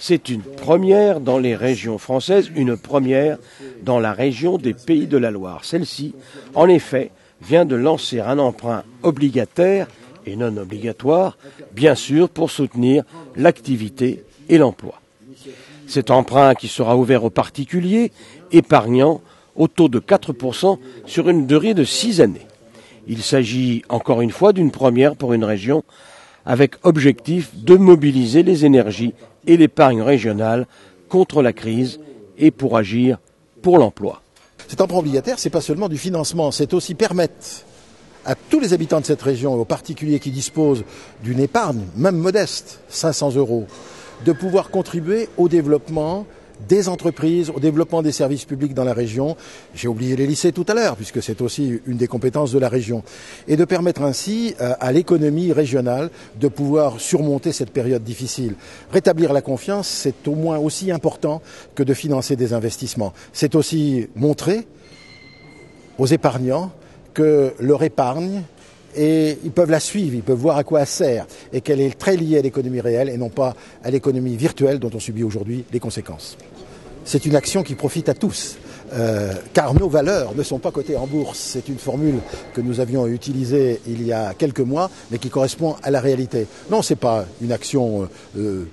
C'est une première dans les régions françaises, une première dans la région des Pays de la Loire. Celle-ci, en effet, vient de lancer un emprunt obligataire et non obligatoire, bien sûr pour soutenir l'activité et l'emploi. Cet emprunt qui sera ouvert aux particuliers épargnants au taux de 4% sur une durée de 6 années. Il s'agit encore une fois d'une première pour une région avec objectif de mobiliser les énergies et l'épargne régionale contre la crise et pour agir pour l'emploi. Cet emprunt obligataire, ce n'est pas seulement du financement, c'est aussi permettre à tous les habitants de cette région, et aux particuliers qui disposent d'une épargne, même modeste, 500 €, de pouvoir contribuer au développement des entreprises, au développement des services publics dans la région. J'ai oublié les lycées tout à l'heure, puisque c'est aussi une des compétences de la région. Et de permettre ainsi à l'économie régionale de pouvoir surmonter cette période difficile. Rétablir la confiance, c'est au moins aussi important que de financer des investissements. C'est aussi montrer aux épargnants que leur épargne, et ils peuvent la suivre, ils peuvent voir à quoi elle sert et qu'elle est très liée à l'économie réelle et non pas à l'économie virtuelle dont on subit aujourd'hui les conséquences. C'est une action qui profite à tous, car nos valeurs ne sont pas cotées en bourse. C'est une formule que nous avions utilisée il y a quelques mois, mais qui correspond à la réalité. Non, c'est pas une action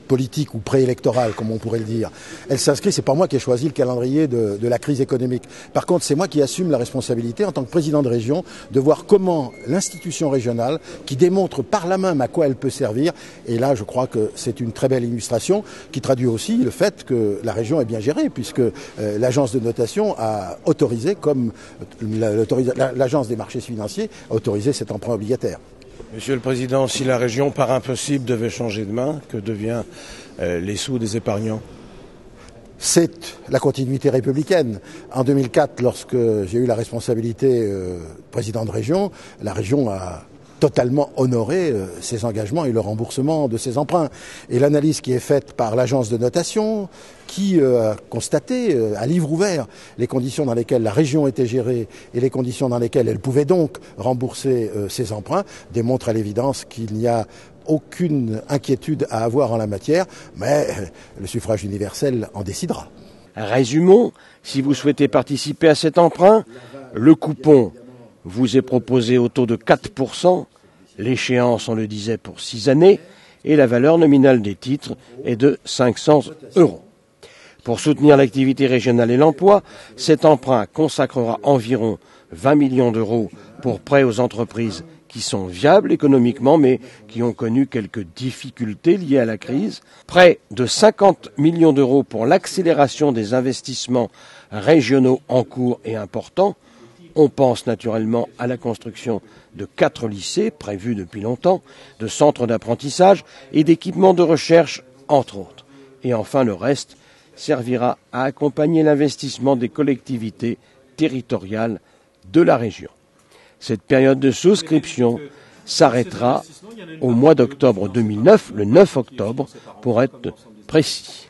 politique ou préélectorale, comme on pourrait le dire. Elle s'inscrit, c'est pas moi qui ai choisi le calendrier de la crise économique. Par contre, c'est moi qui assume la responsabilité, en tant que président de région, de voir comment l'institution régionale, qui démontre par là même à quoi elle peut servir, et là, je crois que c'est une très belle illustration, qui traduit aussi le fait que la région est bien gérée, puisque l'agence de notation a autorisé, comme l'agence des marchés financiers a autorisé cet emprunt obligataire. Monsieur le Président, si la région par impossible devait changer de main, que devient les sous des épargnants ? C'est la continuité républicaine. En 2004, lorsque j'ai eu la responsabilité président de région, la région a totalement honoré ses engagements et le remboursement de ses emprunts. Et l'analyse qui est faite par l'agence de notation, qui a constaté à livre ouvert les conditions dans lesquelles la région était gérée et les conditions dans lesquelles elle pouvait donc rembourser ses emprunts, démontre à l'évidence qu'il n'y a aucune inquiétude à avoir en la matière, mais le suffrage universel en décidera. Résumons, si vous souhaitez participer à cet emprunt, le coupon vous est proposé au taux de 4%, l'échéance, on le disait, pour 6 années, et la valeur nominale des titres est de 500 €. Pour soutenir l'activité régionale et l'emploi, cet emprunt consacrera environ 20 millions d'euros pour prêts aux entreprises qui sont viables économiquement, mais qui ont connu quelques difficultés liées à la crise. Près de 50 millions d'euros pour l'accélération des investissements régionaux en cours et importants. On pense naturellement à la construction de 4 lycées, prévus depuis longtemps, de centres d'apprentissage et d'équipements de recherche, entre autres. Et enfin, le reste servira à accompagner l'investissement des collectivités territoriales de la région. Cette période de souscription s'arrêtera au mois d'octobre 2009, le 9 octobre, pour être précis.